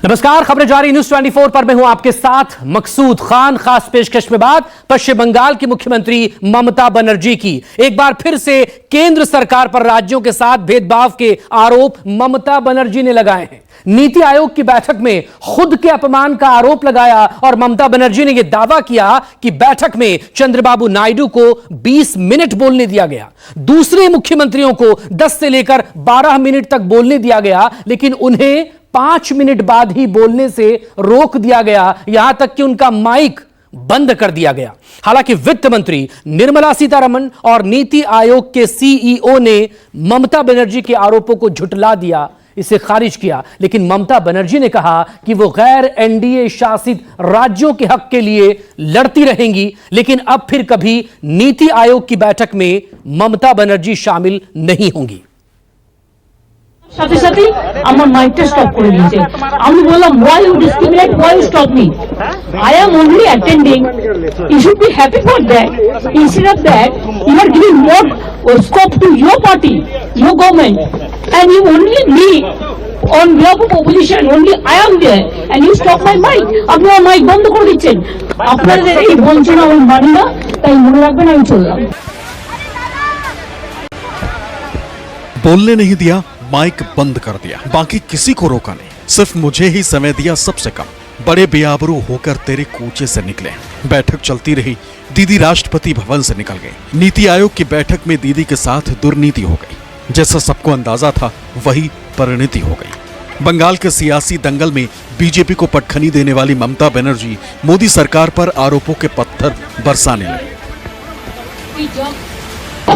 नमस्कार, खबरें जारी न्यूज 24 पर मैं हूं आपके साथ मकसूद खान। खास पेशकश में बात पश्चिम बंगाल की मुख्यमंत्री ममता बनर्जी की। एक बार फिर से केंद्र सरकार पर राज्यों के साथ भेदभाव के आरोप ममता बनर्जी ने लगाए हैं। नीति आयोग की बैठक में खुद के अपमान का आरोप लगाया और ममता बनर्जी ने यह दावा किया कि बैठक में चंद्रबाबू नायडू को 20 मिनट बोलने दिया गया। दूसरे मुख्यमंत्रियों को 10 से लेकर 12 मिनट तक बोलने दिया गया, लेकिन उन्हें 5 मिनट बाद ही बोलने से रोक दिया गया, यहां तक कि उनका माइक बंद कर दिया गया। हालांकि वित्त मंत्री निर्मला सीतारमण और नीति आयोग के सीईओ ने ममता बनर्जी के आरोपों को झुठला दिया, इसे खारिज किया। लेकिन ममता बनर्जी ने कहा कि वो गैर एनडीए शासित राज्यों के हक के लिए लड़ती रहेंगी, लेकिन अब फिर कभी नीति आयोग की बैठक में ममता बनर्जी शामिल नहीं होंगी। সাথে সাথে আমার মাইকটা স্টপ করে দিয়েছে। আমি বললাম why you discriminate, why you stop me? I am only attending. You should be happy for that. Instead of that, you are giving more scope to your party, your government, and you only me on behalf of opposition. Only I am there, and you stop my mic. আপনি আমার mic বন্ধ করে দিচ্ছেন। আপনাদের এই বঞ্চনা আমি মানি না, তাই মনে রাখবেন আমি চললাম। बोलने नहीं दिया, माइक बंद कर दिया, बाकी किसी को रोका नहीं, सिर्फ मुझे ही समय दिया सबसे कम। बड़े बेआबरू होकर तेरे कूचे से निकले। बैठक चलती रही, दीदी राष्ट्रपति भवन से निकल गई। नीति आयोग की बैठक में दीदी के साथ दुर्नीति हो गई। जैसा सबको अंदाजा था वही परिणति हो गई। बंगाल के सियासी दंगल में बीजेपी को पटखनी देने वाली ममता बनर्जी मोदी सरकार पर आरोपों के पत्थर बरसाने लगी।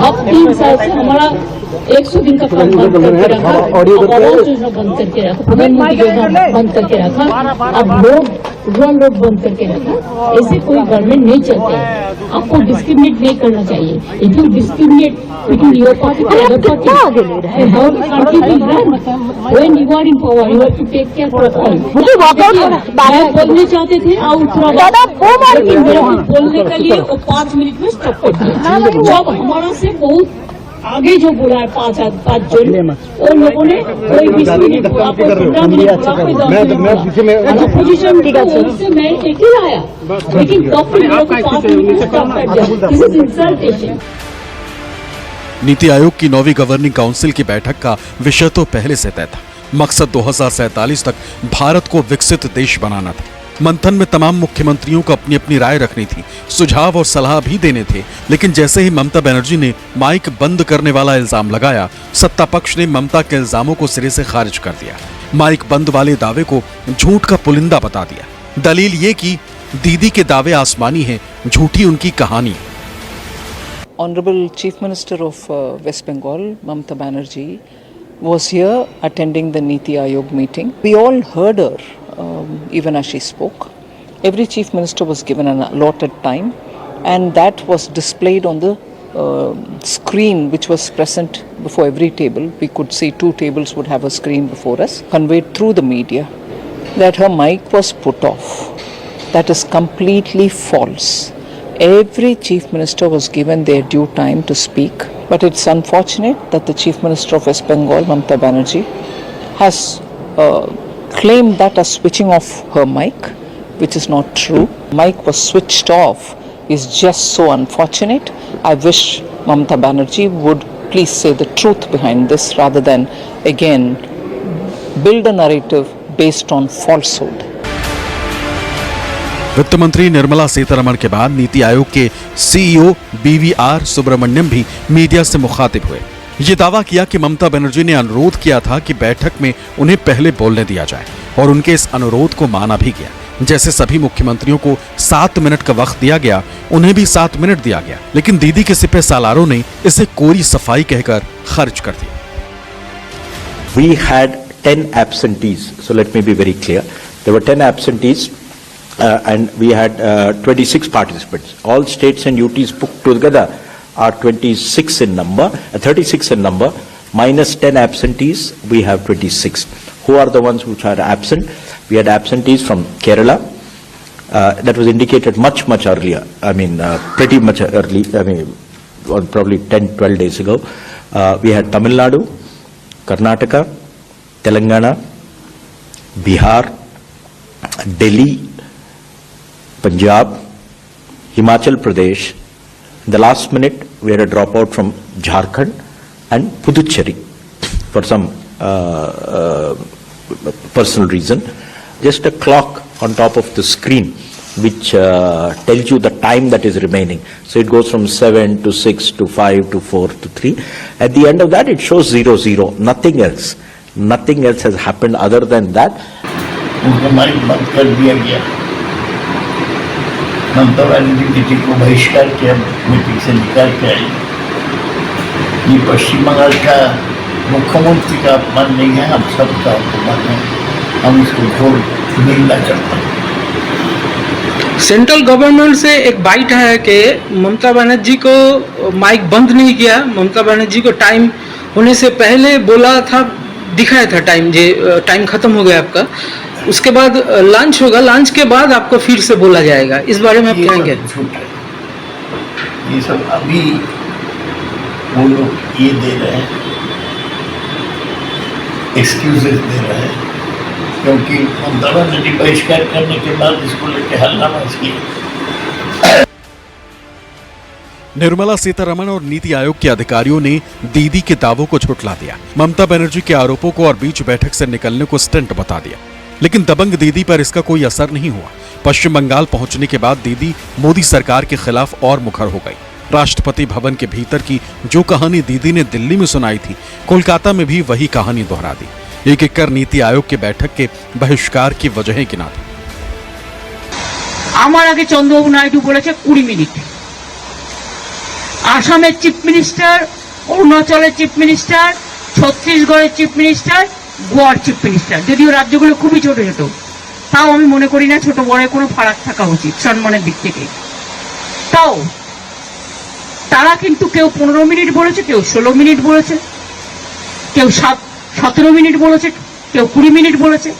अब 3 साल से हमारा 100 दिन का काम बंद करके रखा, आवास योजना बंद करके रखा, प्रधानमंत्री योजना बंद करके रखा, अब लोन बंद करके रखा। ऐसे कोई गवर्नमेंट नहीं चलते हैं। आपको डिस्क्रिमिनेट नहीं करना चाहिए। If you discriminate between your party and other party, how the country will run? When you are in power you have to take care for all. मुझे वॉकआउट बोलने चाहते थे और दादा वो मार के बोलने के लिए वो 5 मिनट में स्टॉप कर दिया। जब हमारा से बहुत आगे जो बोला है 5 जन, उन लोगों ने कोई 20 मिनट बोला, कोई 15 मिनट बोला, कोई 10 मिनट बोला। अपोजिशन से मैं एक ही आया, लेकिन तब फिर लोगों को 5 मिनट में स्टॉप कर दिया। This is इंसल्टेशन। नीति आयोग की 9वीं गवर्निंग काउंसिल की बैठक का विषय तो पहले से तय था। मकसद 2047 तक भारत को विकसित देश बनाना था। मंथन में तमाम मुख्यमंत्रियों को अपनी अपनी राय रखनी थी, सुझाव और सलाह भी देने थे। लेकिन जैसे ही ममता बनर्जी ने माइक बंद करने वाला इल्जाम लगाया, सत्ता पक्ष ने ममता के इल्जामों को सिरे से खारिज कर दिया। माइक बंद वाले दावे को झूठ का पुलिंदा बता दिया। दलील ये कि दीदी के दावे आसमानी हैं, झूठी उनकी कहानी। Honorable Chief Minister of West Bengal, Mamata Banerjee, was here attending the Niti Aayog meeting. We all heard her, even as she spoke. Every Chief Minister was given an allotted time, and that was displayed on the screen which was present before every table. We could see 2 tables would have a screen before us, conveyed through the media, that her mic was put off. That is completely false. Every Chief Minister was given their due time to speak, but it's unfortunate that the Chief Minister of West Bengal, Mamata Banerjee, has claimed that as switching off her mic, which is not true. Mic was switched off is just so unfortunate. I wish Mamata Banerjee would please say the truth behind this rather than again build a narrative based on falsehood. वित्त मंत्री निर्मला सीतारमण के बाद नीति आयोग के CEO BVR Subramaniam भी media से मुखातिब हुए। ये दावा किया कि ममता बनर्जी ने अनुरोध किया था कि बैठक में उन्हें पहले बोलने दिया जाए और उनके इस अनुरोध को माना भी गया। जैसे सभी मुख्यमंत्रियों को 7 मिनट का वक्त दिया गया, उन्हें भी 7 मिनट दिया गया। लेकिन दीदी के सिपह सालारों ने इसे कोरी सफाई कहकर खर्च कर दिया। We had 10 absentees, so let me be very clear. There were 10 absentees. And we had 26 participants. All states and UTs put together are 26 in number, 36 in number, minus 10 absentees, we have 26. Who are the ones which are absent? We had absentees from Kerala. That was indicated much earlier. I mean, pretty much early. I mean, probably 10-12 days ago. We had Tamil Nadu, Karnataka, Telangana, Bihar, Delhi, Punjab, Himachal Pradesh. In the last minute, we had a dropout from Jharkhand and Puducherry for some personal reason. Just a clock on top of the screen which tells you the time that is remaining. So it goes from 7 to 6 to 5 to 4 to 3. At the end of that, it shows 00. Nothing else. Nothing else has happened other than that. उनका mic बंद कर दिया गया। ममता बनर्जी जी को बहिष्कार किया, meeting से निकाल के आई। ये पश्चिम बंगाल का मुख्यमंत्री का अपमान नहीं है, हम सबका अपमान है। हम इसको घोर निंदा करते हैं। सेंट्रल गवर्नमेंट से एक बाइट है कि ममता बनर्जी को माइक बंद नहीं किया। ममता बनर्जी को टाइम होने से पहले बोला था, दिखाया था टाइम, जे टाइम खत्म हो गया आपका। उसके बाद लंच होगा, लंच के बाद आपको फिर से बोला जाएगा। इस बारे में आप कहेंगे? झूठ है ये सब। अभी वो लोग ये दे रहे हैं, एक्सक्यूजेस दे रहे हैं, क्योंकि ममता बनर्जी बहिष्कार करने के बाद इसको लेके हल्ला मच गया। निर्मला सीतारमण और नीति आयोग के अधिकारियों ने दीदी के दावों को झुठला दिया। ममता बनर्जी के आरोपों को और बीच बैठक से निकलने को स्टंट बता दिया। लेकिन दबंग दीदी पर इसका कोई असर नहीं हुआ। पश्चिम बंगाल पहुंचने के बाद दीदी मोदी सरकार के खिलाफ और मुखर हो गई। राष्ट्रपति भवन के भीतर की जो कहानी दीदी ने दिल्ली में सुनाई थी, कोलकाता में भी वही कहानी दोहरा दी। एक एक कर नीति आयोग के बैठक के बहिष्कार की वजहें गिना दी। আমার আগে চন্দ্রবাবু নাইডু বলেছে 20 মিনিট। আসামের চিফ মিনিস্টার, অরুণাচলের চিফ মিনিস্টার, ছত্তিশগড়ের চিফ মিনিস্টার, গোয়ার চিফ মিনিস্টার, যদিও রাজ্যগুলো খুবই ছোট ছোট, তাও আমি মনে করি না ছোট বড় কোনো ফারাক থাকা উচিত সম্মানের দিক থেকে। তাও তারা কিন্তু কেউ 15 মিনিট বলেছে, কেউ 16 মিনিট বলেছে, কেউ 17 মিনিট বলেছে, কেউ 20 মিনিট বলেছে।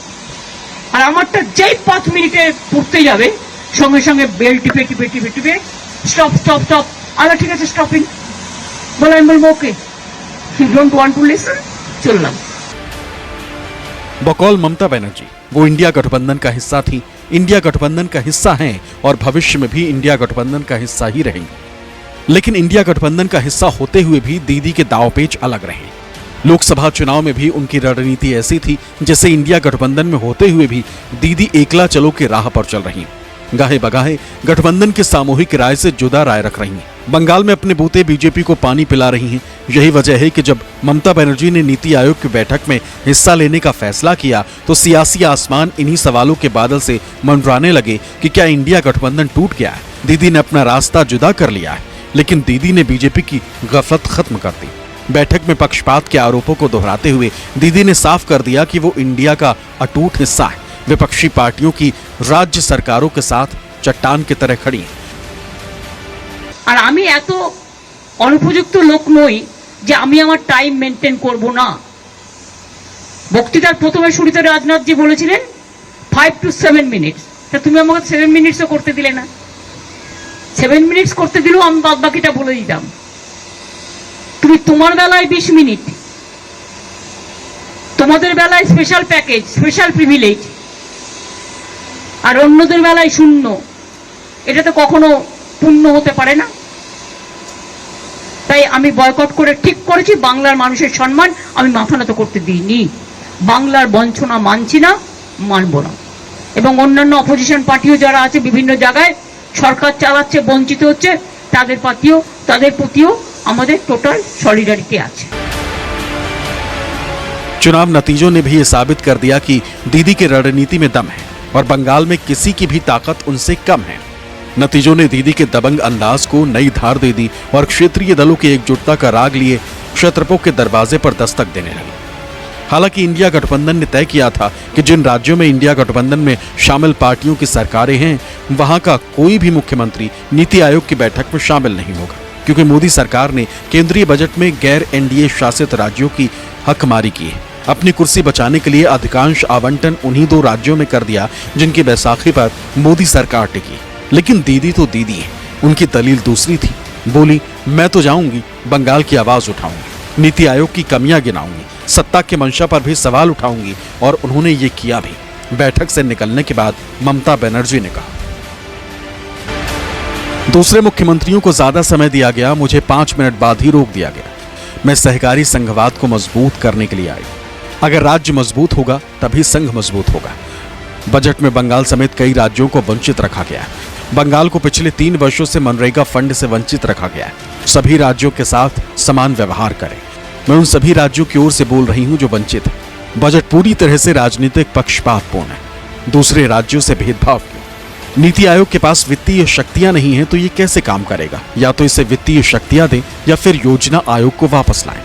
আর আমারটা যেই 5 মিনিটে পড়তে যাবে সঙ্গে সঙ্গে বেল টিপে টিপে টিপে টিপে স্টপ স্টপ স্টপ। আচ্ছা ঠিক আছে, স্টপিং বলে আমি বলবো okay, you don't want to listen, চললাম। बकौल ममता बनर्जी वो इंडिया गठबंधन का हिस्सा थी, इंडिया गठबंधन का हिस्सा हैं और भविष्य में भी इंडिया गठबंधन का हिस्सा ही रहेंगे। लेकिन इंडिया गठबंधन का हिस्सा होते हुए भी दीदी के दांवपेच अलग रहे। लोकसभा चुनाव में भी उनकी रणनीति ऐसी थी जैसे इंडिया गठबंधन में होते हुए भी दीदी एकला चलो की राह पर चल रही। गाहे बगाहे गठबंधन के सामूहिक राय से जुदा राय रख रही हैं। बंगाल में अपने बूते बीजेपी को पानी पिला रही हैं। यही वजह है कि जब ममता बनर्जी ने नीति आयोग की बैठक में हिस्सा लेने का फैसला किया तो सियासी आसमान इन्हीं सवालों के बादल से मंडराने लगे कि क्या इंडिया गठबंधन टूट गया है, दीदी ने अपना रास्ता जुदा कर लिया है। लेकिन दीदी ने बीजेपी की गफलत खत्म कर दी। बैठक में पक्षपात के आरोपों को दोहराते हुए दीदी ने साफ कर दिया कि वो इंडिया का अटूट हिस्सा है। विपक्षी पार्टियों की राज्य सरकारों के साथ चट्टान की तरह खड़ी है। আর আমি এত অনুপযুক্ত লোক নই যে আমি আমার টাইম মেনটেন করব না। বক্তৃতার প্রথমে শুরুতে রাজনাথজি বলেছিলেন 5 to 7 মিনিটস, তা তুমি আমাকে 7 মিনিটসও করতে দিলে না। 7 মিনিটস করতে দিলেও আমি বাদ বাকিটা বলে দিতাম। তুমি তোমার বেলায় 20 মিনিট, তোমাদের বেলায় স্পেশাল প্যাকেজ, স্পেশাল প্রিভিলেজ, আর অন্যদের বেলায় শূন্য। এটা তো কখনো পূর্ণ হতে পারে না। তাই আমি বয়কট করে ঠিক করেছি, বাংলার মানুষের সম্মান আমি মাথা নত করতে দিইনি। বাংলার বঞ্চনা মানছি না, মানব না। এবং অন্যান্য অপোজিশন পার্টিও যারা আছে বিভিন্ন জায়গায় সরকার চালাচ্ছে, বঞ্চিত হচ্ছে, তাদের প্রতিও আমাদের টোটাল সলিডারিটি আছে। चुनाव नतीजों ने भी ये साबित कर दिया कि दीदी के रणनीति में दम है और बंगाल में किसी की भी ताकत उनसे कम है। नतीजों ने दीदी के दबंग अंदाज को नई धार दे दी और क्षेत्रीय दलों की एकजुटता का राग लिए क्षत्रपों के दरवाजे पर दस्तक देने लगे। हालांकि इंडिया गठबंधन ने तय किया था कि जिन राज्यों में इंडिया गठबंधन में शामिल पार्टियों की सरकारें हैं वहां का कोई भी मुख्यमंत्री नीति आयोग की बैठक में शामिल नहीं होगा, क्योंकि मोदी सरकार ने केंद्रीय बजट में गैर एनडीए शासित राज्यों की हकमारी की है। अपनी कुर्सी बचाने के लिए अधिकांश आवंटन उन्हीं 2 राज्यों में कर दिया जिनकी बैसाखी पर मोदी सरकार टिकी। लेकिन दीदी तो दीदी है, उनकी दलील दूसरी थी। बोली, मैं तो जाऊंगी, बंगाल की आवाज उठाऊंगी, नीति आयोग की कमियां गिनाऊंगी, सत्ता के मंशा पर भी सवाल उठाऊंगी, और उन्होंने ये किया भी। बैठक से निकलने के बाद ममता बनर्जी ने कहा। दूसरे मुख्यमंत्रियों को ज्यादा समय दिया गया, मुझे 5 मिनट बाद ही रोक दिया गया। मैं सहकारी संघवाद को मजबूत करने के लिए आई। अगर राज्य मजबूत होगा तभी संघ मजबूत होगा। बजट में बंगाल समेत कई राज्यों को वंचित रखा गया है। बंगाल को पिछले 3 वर्षों से मनरेगा फंड से वंचित रखा गया है। सभी राज्यों के साथ समान व्यवहार करें। मैं उन सभी राज्यों की ओर से बोल रही हूं जो वंचित है। बजट पूरी तरह से राजनीतिक पक्षपातपूर्ण है। दूसरे राज्यों से भेदभाव क्यों? नीति आयोग के पास वित्तीय शक्तियां नहीं है तो ये कैसे काम करेगा? या तो इसे वित्तीय शक्तियां दें या फिर योजना आयोग को वापस लाएं।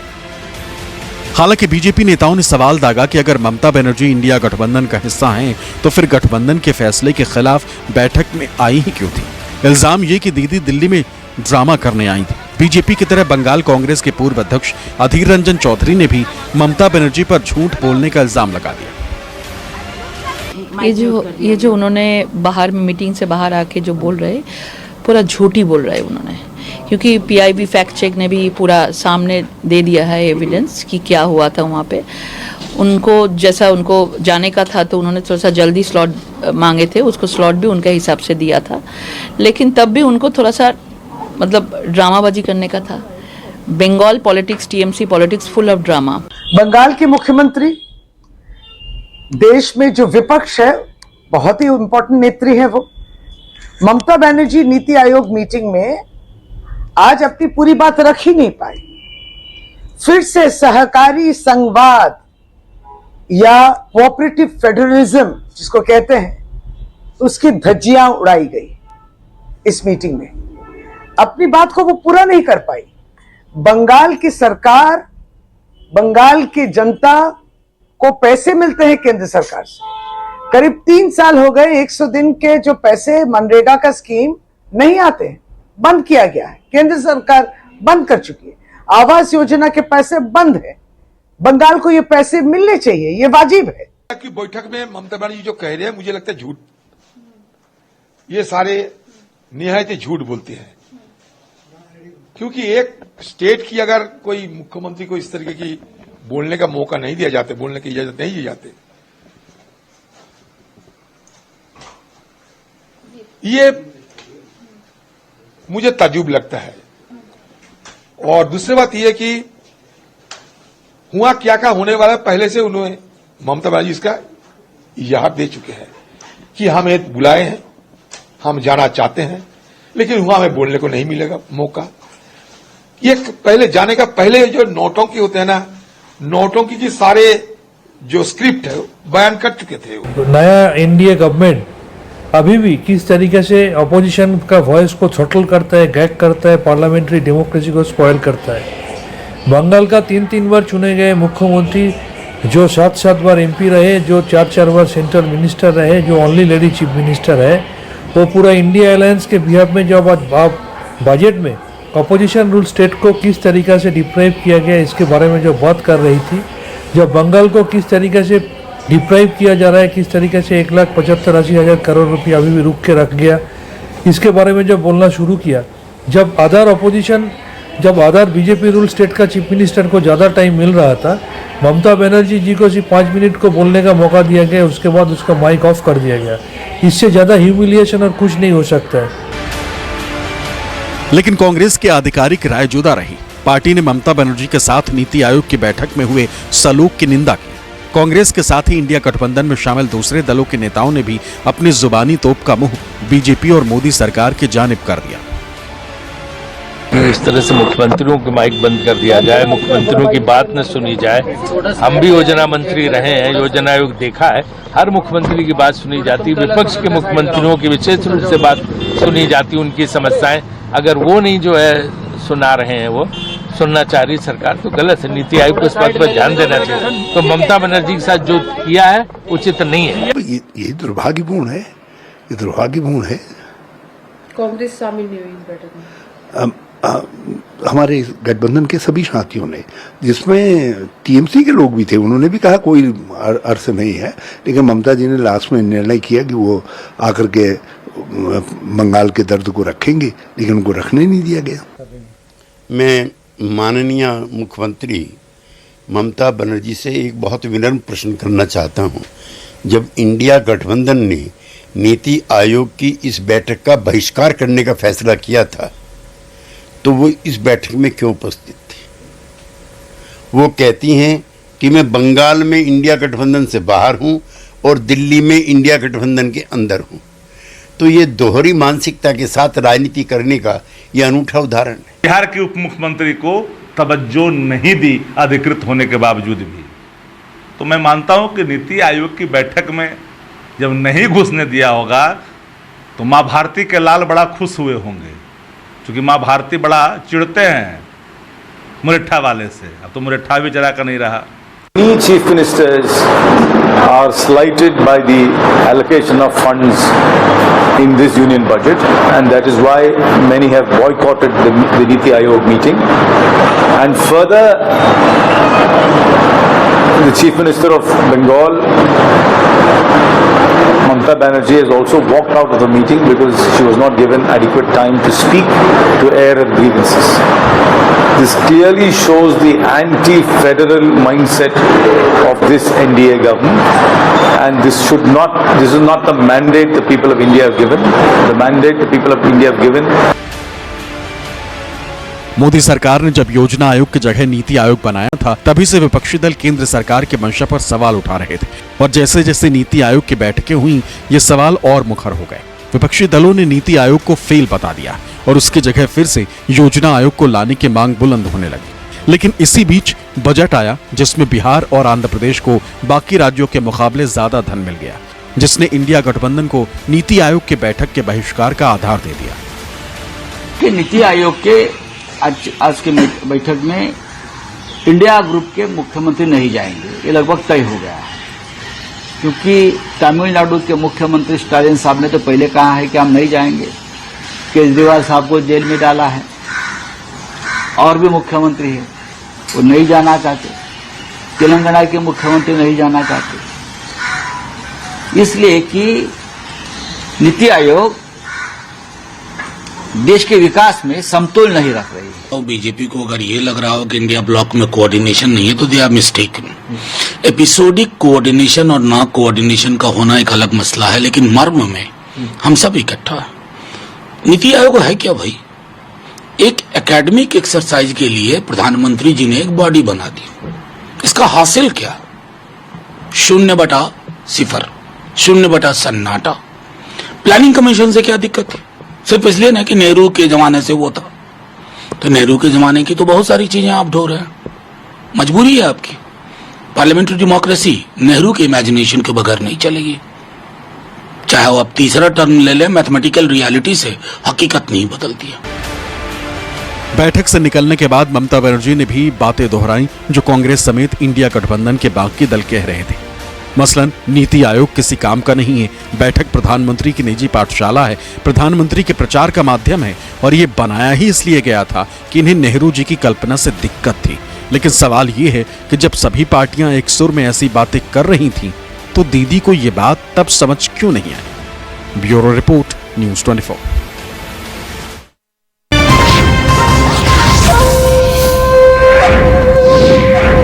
हालांकि बीजेपी नेताओं ने सवाल दागा कि अगर ममता बनर्जी इंडिया गठबंधन का हिस्सा हैं तो फिर गठबंधन के फैसले के खिलाफ बैठक में आई ही क्यों थी? इल्जाम ये कि दीदी दिल्ली में ड्रामा करने आई थी। बीजेपी की तरह बंगाल कांग्रेस के पूर्व अध्यक्ष अधीर रंजन चौधरी ने भी ममता बनर्जी पर झूठ बोलने का इल्जाम लगा दिया। ये जो उन्होंने बाहर मीटिंग से बाहर आके जो बोल रहे, पूरा झूठी बोल रहे उन्होंने, क्योंकि पीआईबी फैक्ट चेक ने भी पूरा सामने दे दिया है एविडेंस कि क्या हुआ था वहाँ पे। उनको जैसा उनको जाने का था तो उन्होंने थोड़ा सा जल्दी स्लॉट मांगे थे, उसको स्लॉट भी उनके हिसाब से दिया था, लेकिन तब भी उनको थोड़ा सा मतलब ड्रामाबाजी करने का था। Bengal politics, TMC politics full of drama. Bengal के मुख्यमंत्री देश में जो विपक्ष है बहुत ही इंपॉर्टेंट नेत्री है वो। ममता बनर्जी नीति आयोग मीटिंग में आज अपनी पूरी बात रख ही नहीं पाई। फिर से सहकारी संघवाद या कोऑपरेटिव फेडरलिज्म जिसको कहते हैं, उसकी धज्जियां उड़ाई गई इस मीटिंग में। अपनी बात को वो पूरा नहीं कर पाई। बंगाल की सरकार, बंगाल की जनता को पैसे मिलते हैं केंद्र सरकार से। करीब 3 साल हो गए, 100 दिन के जो पैसे मनरेगा का स्कीम नहीं आते हैं, बंद किया गया है। केंद्र सरकार बंद कर चुकी है। आवास योजना के पैसे बंद है। बंगाल को ये पैसे मिलने चाहिए, ये वाजिब है। कि बैठक में ममता बनर्जी जो कह रहे हैं, मुझे लगता है झूठ, ये सारे निहायत झूठ बोलते हैं। क्योंकि एक स्टेट की अगर कोई मुख्यमंत्री को इस तरीके की बोलने का मौका नहीं दिया जाता, बोलने की इजाजत नहीं दी जाती, ये मुझे ताज्जुब लगता है। और दूसरी बात यह कि हुआ क्या क्या होने वाला, पहले से उन्होंने ममता बनर्जी इसका इजाहर दे चुके हैं कि हमें बुलाए हैं, हम जाना चाहते हैं, लेकिन हुआ हमें बोलने को नहीं मिलेगा मौका। ये पहले जाने का पहले जो नौटंकी होते हैं ना, नौटंकी की सारे जो स्क्रिप्ट है बयान कर चुके थे। नया एनडीए गवर्नमेंट अभी भी किस तरीके से अपोजिशन का वॉइस को थ्रॉटल करता है, गैग करता है, पार्लियामेंट्री डेमोक्रेसी को स्पॉइल करता है। बंगाल का 3 बार चुने गए मुख्यमंत्री, जो 7 बार एमपी रहे, जो 4 बार सेंट्रल मिनिस्टर रहे, जो ओनली लेडी चीफ मिनिस्टर है, वो पूरा इंडिया अलायंस के बिहाफ में जब आज बजट में अपोजिशन रूल स्टेट को किस तरीके से डिप्राइव किया गया, इसके बारे में जो बात कर रही थी, जब बंगाल को किस तरीके से डिप्राइव किया जा रहा है, किस तरीके से 1,75,80,000 करोड़ रुपया अभी भी रुक के रख गया, इसके बारे में जब बोलना शुरू किया, जब अदर बीजेपी रूल स्टेट का चीफ मिनिस्टर को ज़्यादा टाइम मिल रहा था, ममता बनर्जी जी को सिर्फ 5 मिनट को बोलने का मौका दिया गया, उसके बाद उसका माइक ऑफ कर दिया गया। इससे ज़्यादा ह्यूमिलिएशन और कुछ नहीं हो सकता है। लेकिन कांग्रेस की आधिकारिक राय जुदा रही। पार्टी ने ममता बनर्जी के साथ नीति आयोग की बैठक में हुए सलूक की निंदा की। कांग्रेस के साथ ही इंडिया गठबंधन में शामिल दूसरे दलों के नेताओं ने भी अपनी जुबानी तोप का मुंह बीजेपी और मोदी सरकार की जानिब कर दिया। इस तरह से मुख्यमंत्रियों को माइक बंद कर दिया जाए, मुख्यमंत्रियों की बात न सुनी जाए। हम भी योजना मंत्री रहे हैं, योजना आयोग देखा है, हर मुख्यमंत्री की बात सुनी जाती, विपक्ष के मुख्यमंत्रियों की विशेष रूप से बात सुनी जाती, उनकी समस्याएं अगर वो नहीं जो है सुना रहे हैं, वो सुनना चाह रही सरकार, तो गलत है। नीति आयोग को इस बात पर ध्यान देना चाहिए। तो ममता बनर्जी के साथ जो किया है उचित नहीं है। ये दुर्भाग्यपूर्ण है, ये दुर्भाग्यपूर्ण है। कांग्रेस शामिल नहीं हुई इस बैठक में। हमारे गठबंधन के सभी साथियों ने, जिसमें टीएमसी के लोग भी थे, उन्होंने भी कहा कोई अर्थ नहीं है, लेकिन ममता जी ने लास्ट में निर्णय किया कि वो आकर के बंगाल के दर्द को रखेंगे, लेकिन उनको रखने नहीं दिया गया। मैं माननीय मुख्यमंत्री ममता बनर्जी से एक बहुत विनम्र प्रश्न करना चाहता हूं जब इंडिया गठबंधन ने नीति आयोग की इस बैठक का बहिष्कार करने का फैसला किया था तो वो इस बैठक में क्यों उपस्थित थी? वो कहती हैं कि मैं बंगाल में इंडिया गठबंधन से बाहर हूं और दिल्ली में इंडिया गठबंधन के अंदर हूं। तो ये दोहरी मानसिकता के साथ राजनीति करने का ये अनूठा उदाहरण है। बिहार के उप मुख्यमंत्री को तवज्जो नहीं दी अधिकृत होने के बावजूद भी। तो मैं मानता हूं कि नीति आयोग की बैठक में जब नहीं घुसने दिया होगा तो माँ भारती के लाल बड़ा खुश हुए होंगे, क्योंकि माँ भारती बड़ा चिढ़ते हैं मुरैठा वाले से। अब तो मुरैठा भी जरा का नहीं रहा। Many chief ministers are slighted by the allocation of funds in this union budget, and that is why many have boycotted the Niti Aayog meeting. And further, the Chief Minister of Bengal, Mamata Banerjee, has also walked out of the meeting because she was not given adequate time to speak, to air her grievances. This clearly shows the anti-federal mindset of this NDA government, and this is not the mandate the people of India have given. The mandate the people of India have given. Modi सरकार ने जब योजना आयोग की जगह नीति आयोग बनाया था, तभी से विपक्षी दल केंद्र सरकार के मंशा पर सवाल उठा रहे थे और जैसे जैसे नीति आयोग की बैठकें हुई, ये सवाल और मुखर हो गए। विपक्षी दलों ने नीति आयोग को फेल बता दिया और उसकी जगह फिर से योजना आयोग को लाने की मांग बुलंद होने लगी। लेकिन इसी बीच बजट आया जिसमें बिहार और आंध्र प्रदेश को बाकी राज्यों के मुकाबले ज्यादा धन मिल गया, जिसने इंडिया गठबंधन को नीति आयोग की बैठक के बहिष्कार का आधार दे दिया। कि नीति आयोग के आज के बैठक में इंडिया ग्रुप के मुख्यमंत्री नहीं जाएंगे, ये लगभग तय हो गया है, क्योंकि तमिलनाडु के मुख्यमंत्री स्टालिन साहब ने तो पहले कहा है कि हम नहीं जाएंगे। केजरीवाल साहब को जेल में डाला है, और भी मुख्यमंत्री है वो नहीं जाना चाहते, तेलंगाना के मुख्यमंत्री नहीं जाना चाहते, इसलिए कि नीति आयोग देश के विकास में समतोल नहीं रख रही है। और बीजेपी को अगर ये लग रहा हो कि इंडिया ब्लॉक में कोऑर्डिनेशन नहीं है तो they are mistaken. Episodic coordination और ना कोऑर्डिनेशन का होना एक अलग मसला है, लेकिन मर्म में हम सब इकट्ठा है। नीति आयोग है क्या भाई? एक एकेडमिक एक्सरसाइज के लिए प्रधानमंत्री जी ने एक बॉडी बना दी, इसका हासिल क्या? 0/0, 0/सन्नाटा। प्लानिंग कमीशन से क्या दिक्कत है? सिर्फ इसलिए ना कि नेहरू के जमाने से वो था, तो नेहरू के जमाने की तो बहुत सारी चीजें आप ढो रहे हैं, मजबूरी है आपकी। पार्लियामेंट्री डेमोक्रेसी नेहरू के इमेजिनेशन के बगैर नहीं चलेगी, चाहे वो आप तीसरा टर्म ले लें, मैथमेटिकल रियलिटी से हकीकत नहीं बदलती है। बैठक से निकलने के बाद ममता बनर्जी ने भी बातें दोहराई जो कांग्रेस समेत इंडिया गठबंधन के बाकी दल कह रहे थे। मसलन नीति आयोग किसी काम का नहीं है, बैठक प्रधानमंत्री की निजी पाठशाला है, प्रधानमंत्री के प्रचार का माध्यम है और ये बनाया ही इसलिए गया था कि इन्हें नेहरू जी की कल्पना से दिक्कत थी। लेकिन सवाल ये है कि जब सभी पार्टियां एक सुर में ऐसी बातें कर रही थीं, तो दीदी को ये बात तब समझ क्यों नहीं आई? Bureau report, news 24।